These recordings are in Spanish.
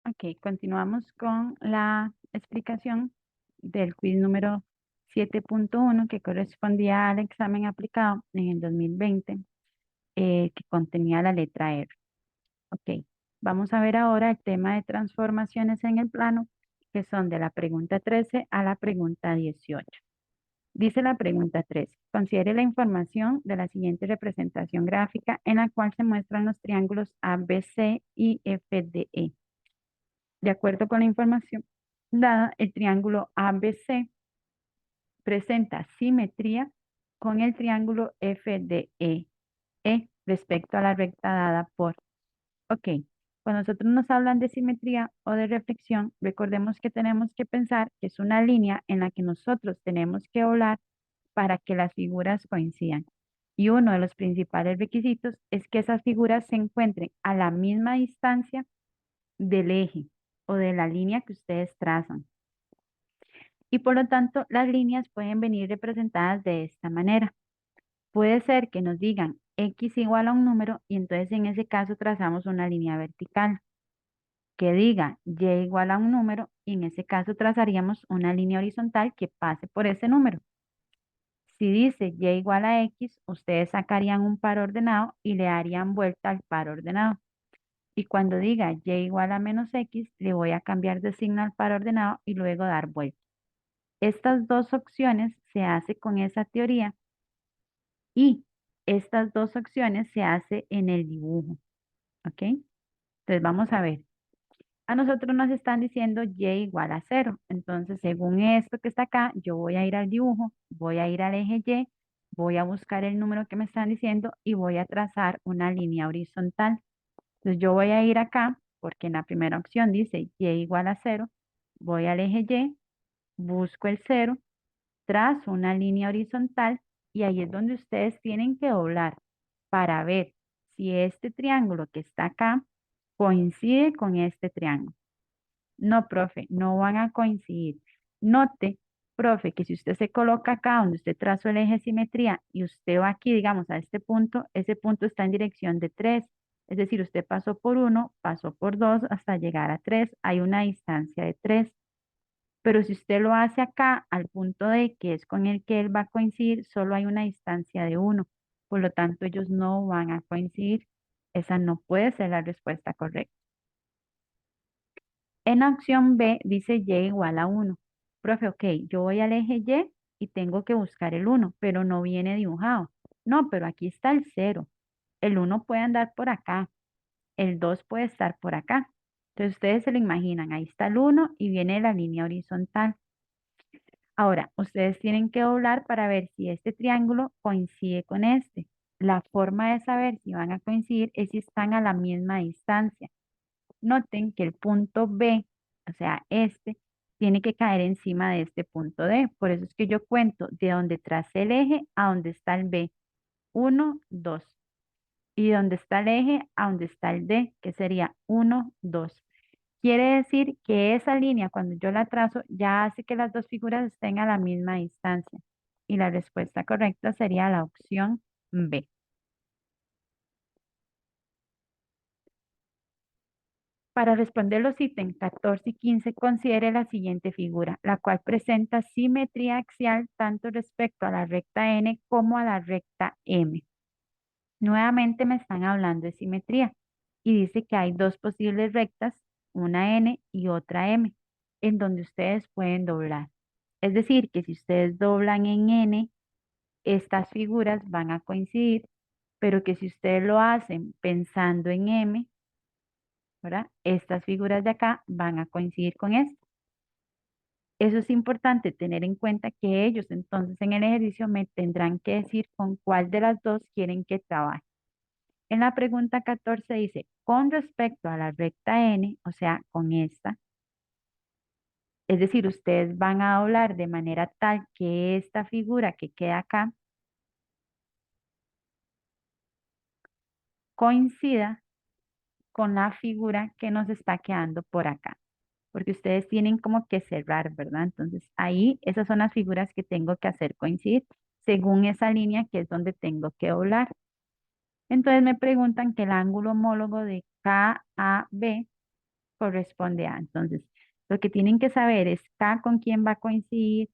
Ok, continuamos con la explicación del quiz número 7.1 que correspondía al examen aplicado en el 2020, que contenía la letra R. Ok, vamos a ver ahora el tema de transformaciones en el plano, que son de la pregunta 13 a la pregunta 18. Dice la pregunta 13, considere la información de la siguiente representación gráfica en la cual se muestran los triángulos ABC y FDE. De acuerdo con la información dada, el triángulo ABC presenta simetría con el triángulo FDE respecto a la recta dada por. Ok, cuando nosotros nos hablan de simetría o de reflexión, recordemos que tenemos que pensar que es una línea en la que nosotros tenemos que doblar para que las figuras coincidan. Y uno de los principales requisitos es que esas figuras se encuentren a la misma distancia del eje o de la línea que ustedes trazan. Y por lo tanto, las líneas pueden venir representadas de esta manera. Puede ser que nos digan x igual a un número y entonces en ese caso trazamos una línea vertical. Que diga y igual a un número y en ese caso trazaríamos una línea horizontal que pase por ese número. Si dice y igual a x, ustedes sacarían un par ordenado y le darían vuelta al par ordenado. Y cuando diga y igual a menos x, le voy a cambiar de signo al par ordenado y luego dar vuelta. Estas dos opciones se hace con esa teoría y estas dos opciones se hace en el dibujo. ¿Ok? Entonces vamos a ver. A nosotros nos están diciendo y igual a 0. Entonces, según esto que está acá, yo voy a ir al dibujo, voy a ir al eje Y, voy a buscar el número que me están diciendo y voy a trazar una línea horizontal. Entonces, yo voy a ir acá, porque en la primera opción dice y igual a 0. Voy al eje Y, busco el 0, trazo una línea horizontal y ahí es donde ustedes tienen que doblar para ver si este triángulo que está acá coincide con este triángulo. No, profe, no van a coincidir. Note, profe, que si usted se coloca acá donde usted trazó el eje de simetría y usted va aquí, digamos, a este punto, ese punto está en dirección de 3. Es decir, usted pasó por 1, pasó por 2 hasta llegar a 3. Hay una distancia de 3. Pero si usted lo hace acá al punto D, que es con el que él va a coincidir, solo hay una distancia de 1. Por lo tanto, ellos no van a coincidir. Esa no puede ser la respuesta correcta. En la opción B dice y igual a 1. Profe, ok, yo voy al eje y tengo que buscar el 1, pero no viene dibujado. No, pero aquí está el 0. El 1 puede andar por acá. El 2 puede estar por acá. Entonces ustedes se lo imaginan, ahí está el 1 y viene la línea horizontal. Ahora, ustedes tienen que doblar para ver si este triángulo coincide con este. La forma de saber si van a coincidir es si están a la misma distancia. Noten que el punto B, o sea, este, tiene que caer encima de este punto D. Por eso es que yo cuento de donde tracé el eje a donde está el B. 1, 2. Y donde está el eje a donde está el D, que sería 1, 2. Quiere decir que esa línea, cuando yo la trazo, ya hace que las dos figuras estén a la misma distancia. Y la respuesta correcta sería la opción B. Para responder los ítems 14 y 15, considere la siguiente figura, la cual presenta simetría axial tanto respecto a la recta N como a la recta M. Nuevamente me están hablando de simetría y dice que hay dos posibles rectas, una N y otra M, en donde ustedes pueden doblar. Es decir, que si ustedes doblan en N, estas figuras van a coincidir, pero que si ustedes lo hacen pensando en M, ¿verdad? Estas figuras de acá van a coincidir con esto. Eso es importante tener en cuenta que ellos entonces en el ejercicio me tendrán que decir con cuál de las dos quieren que trabaje. En la pregunta 14 dice, con respecto a la recta N, o sea, con esta, es decir, ustedes van a doblar de manera tal que esta figura que queda acá coincida con la figura que nos está quedando por acá. Porque ustedes tienen como que cerrar, ¿verdad? Entonces ahí esas son las figuras que tengo que hacer coincidir según esa línea que es donde tengo que doblar. Entonces me preguntan que el ángulo homólogo de KAB corresponde a. Entonces, lo que tienen que saber es K con quién va a coincidir,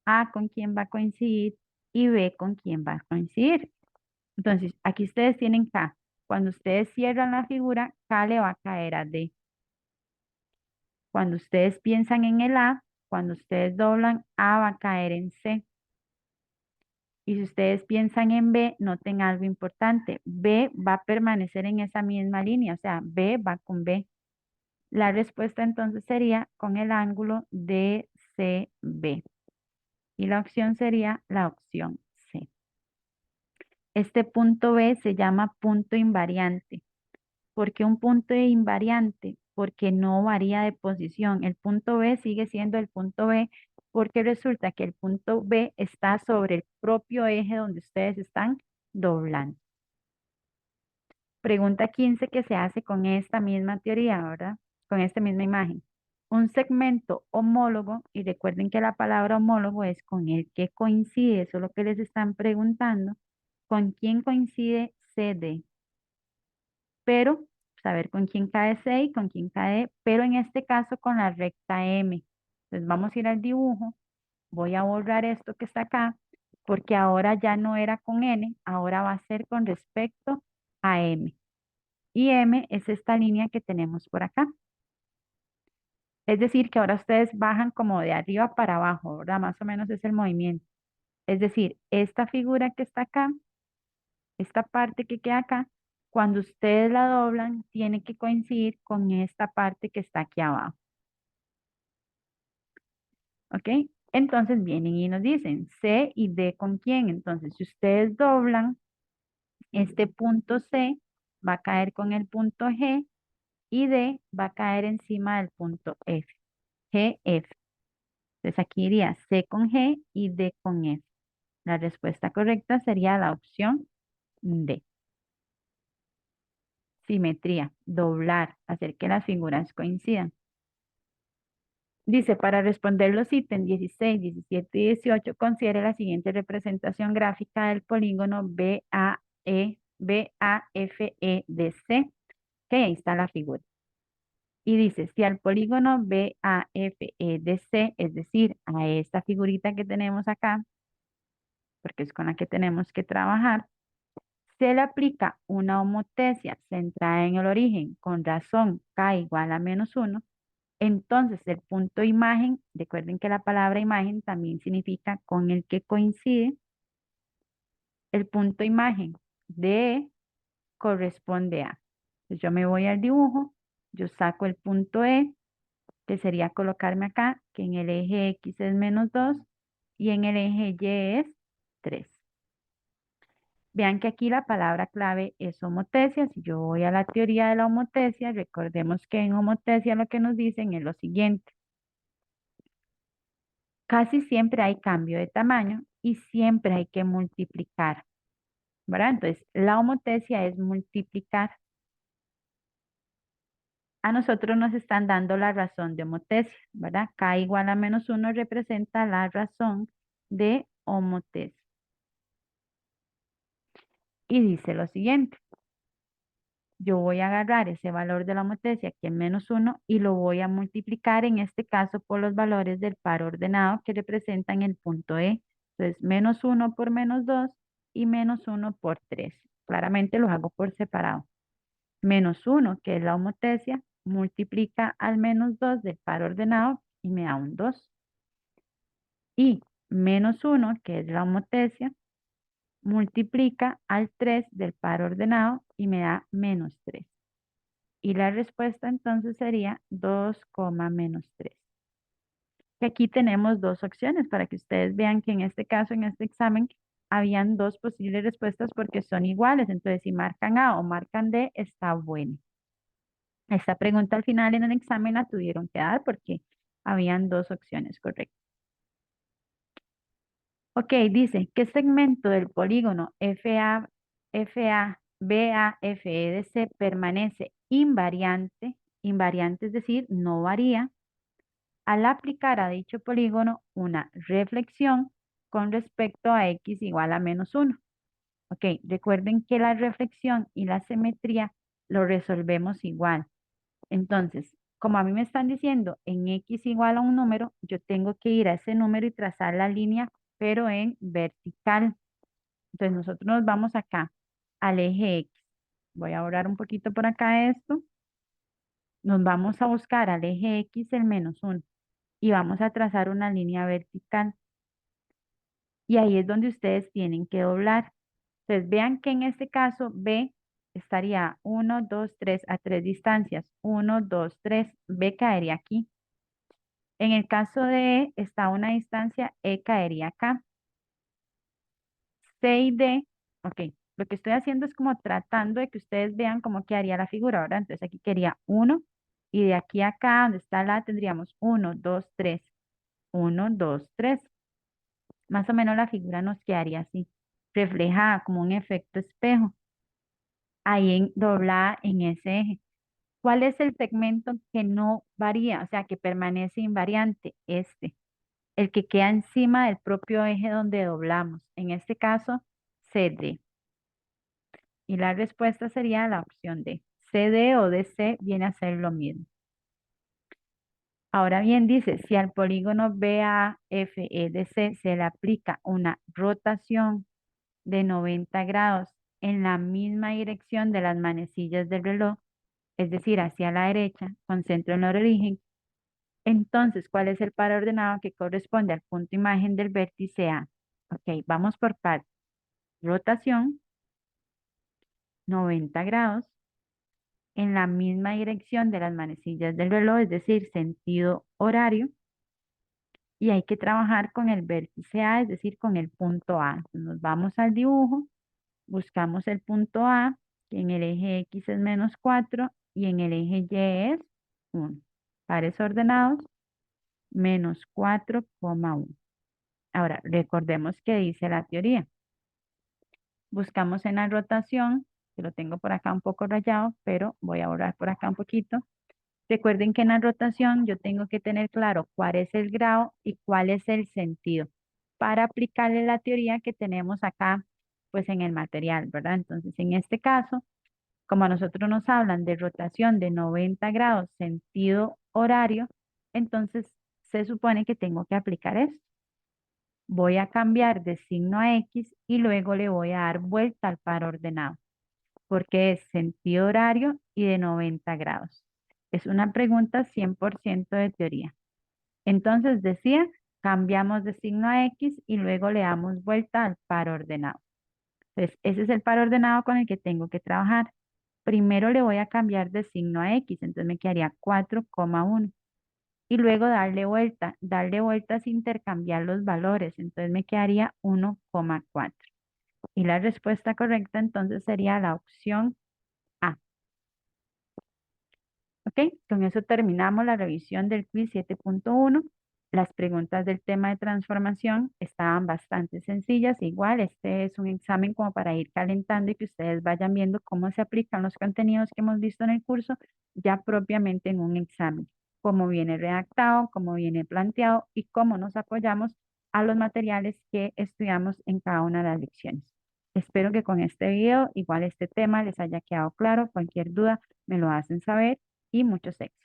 A con quién va a coincidir y B con quién va a coincidir. Entonces, aquí ustedes tienen K. Cuando ustedes cierran la figura, K le va a caer a D. Cuando ustedes piensan en el A, cuando ustedes doblan, A va a caer en C. Y si ustedes piensan en B, noten algo importante. B va a permanecer en esa misma línea, o sea, B va con B. La respuesta entonces sería con el ángulo DCB. Y la opción sería la opción C. Este punto B se llama punto invariante. ¿Por qué un punto invariante? Porque no varía de posición. El punto B sigue siendo el punto B porque resulta que el punto B está sobre el propio eje donde ustedes están doblando. Pregunta 15 que se hace con esta misma teoría, ¿verdad? Con esta misma imagen. Un segmento homólogo, y recuerden que la palabra homólogo es con el que coincide, eso es lo que les están preguntando. ¿Con quién coincide CD? Pero saber con quién cae C y con quién cae, pero en este caso con la recta M. Entonces vamos a ir al dibujo, voy a borrar esto que está acá, porque ahora ya no era con N, ahora va a ser con respecto a M. Y M es esta línea que tenemos por acá. Es decir, que ahora ustedes bajan como de arriba para abajo, ¿verdad? Más o menos es el movimiento. Es decir, esta figura que está acá, esta parte que queda acá, cuando ustedes la doblan, tiene que coincidir con esta parte que está aquí abajo. ¿Ok? Entonces vienen y nos dicen C y D con quién. Entonces, si ustedes doblan, este punto C va a caer con el punto G y D va a caer encima del punto F. G, F. Entonces aquí iría C con G y D con F. La respuesta correcta sería la opción D. Simetría, doblar, hacer que las figuras coincidan. Dice, para responder los ítems 16, 17 y 18, considere la siguiente representación gráfica del polígono BAFEDC, que ahí está la figura. Y dice, si al polígono BAFEDC, es decir, a esta figurita que tenemos acá, porque es con la que tenemos que trabajar, se le aplica una homotesia centrada en el origen con razón K igual a -1, entonces el punto imagen, recuerden que la palabra imagen también significa con el que coincide, el punto imagen de E corresponde a. Entonces yo me voy al dibujo, yo saco el punto E, que sería colocarme acá, que en el eje X es -2 y en el eje Y es 3. Vean que aquí la palabra clave es homotesia. Si yo voy a la teoría de la homotesia, recordemos que en homotesia lo que nos dicen es lo siguiente. Casi siempre hay cambio de tamaño y siempre hay que multiplicar, ¿verdad? Entonces, la homotesia es multiplicar. A nosotros nos están dando la razón de homotesia, ¿verdad? K igual a -1 representa la razón de homotesia. Y dice lo siguiente. Yo voy a agarrar ese valor de la homotesia, que es -1, y lo voy a multiplicar, en este caso, por los valores del par ordenado que representan el punto E. Entonces, -1 por -2 y -1 por 3. Claramente los hago por separado. -1, que es la homotesia, multiplica al -2 del par ordenado y me da un 2. Y -1, que es la homotesia, multiplica al 3 del par ordenado y me da -3. Y la respuesta entonces sería 2, -3. Y aquí tenemos dos opciones para que ustedes vean que en este caso, en este examen, habían dos posibles respuestas porque son iguales. Entonces, si marcan A o marcan D, está bueno. Esta pregunta al final en el examen la tuvieron que dar porque habían dos opciones correctas. Ok, dice, ¿qué segmento del polígono BAFEDC permanece invariante? Invariante es decir, no varía al aplicar a dicho polígono una reflexión con respecto a X igual a -1. Ok, recuerden que la reflexión y la simetría lo resolvemos igual. Entonces, como a mí me están diciendo en X igual a un número, yo tengo que ir a ese número y trazar la línea, pero en vertical. Entonces nosotros nos vamos acá al eje X. Voy a borrar un poquito por acá esto. Nos vamos a buscar al eje X el -1 y vamos a trazar una línea vertical. Y ahí es donde ustedes tienen que doblar. Entonces vean que en este caso B estaría 1, 2, 3 a 3 distancias. 1, 2, 3. B caería aquí. En el caso de E está a una distancia, E caería acá. C y D, ok. Lo que estoy haciendo es como tratando de que ustedes vean cómo quedaría la figura, ¿verdad? Entonces aquí quedaría 1 y de aquí a acá, donde está la, tendríamos 1, 2, 3. 1, 2, 3. Más o menos la figura nos quedaría así, reflejada como un efecto espejo, ahí doblada en ese eje. ¿Cuál es el segmento que no varía, o sea, que permanece invariante? Este, el que queda encima del propio eje donde doblamos. En este caso, CD. Y la respuesta sería la opción D. CD o DC viene a ser lo mismo. Ahora bien, dice, si al polígono BAFEDC se le aplica una rotación de 90 grados en la misma dirección de las manecillas del reloj, es decir, hacia la derecha, con centro en el origen, entonces, ¿cuál es el par ordenado que corresponde al punto imagen del vértice A? Ok, vamos por partes. Rotación, 90 grados, en la misma dirección de las manecillas del reloj, es decir, sentido horario, y hay que trabajar con el vértice A, es decir, con el punto A. Entonces, nos vamos al dibujo, buscamos el punto A, que en el eje X es -4 y en el eje Y es 1. Pares ordenados, -4,1. Ahora, recordemos que dice la teoría. Buscamos en la rotación, que lo tengo por acá un poco rayado, pero voy a borrar por acá un poquito. Recuerden que en la rotación yo tengo que tener claro cuál es el grado y cuál es el sentido para aplicarle la teoría que tenemos acá, pues en el material, ¿verdad? Entonces, en este caso, como a nosotros nos hablan de rotación de 90 grados sentido horario, entonces se supone que tengo que aplicar esto. Voy a cambiar de signo a X y luego le voy a dar vuelta al par ordenado, porque es sentido horario y de 90 grados. Es una pregunta 100% de teoría. Entonces decía, cambiamos de signo a X y luego le damos vuelta al par ordenado. Entonces, ese es el par ordenado con el que tengo que trabajar. Primero le voy a cambiar de signo a X, entonces me quedaría 4,1 y luego darle vuelta es intercambiar los valores, entonces me quedaría 1,4. Y la respuesta correcta entonces sería la opción A. ¿Ok? Con eso terminamos la revisión del quiz 7.1. Las preguntas del tema de transformación estaban bastante sencillas. Igual, este es un examen como para ir calentando y que ustedes vayan viendo cómo se aplican los contenidos que hemos visto en el curso ya propiamente en un examen. Cómo viene redactado, cómo viene planteado y cómo nos apoyamos a los materiales que estudiamos en cada una de las lecciones. Espero que con este video, igual este tema les haya quedado claro. Cualquier duda me lo hacen saber y muchos éxitos.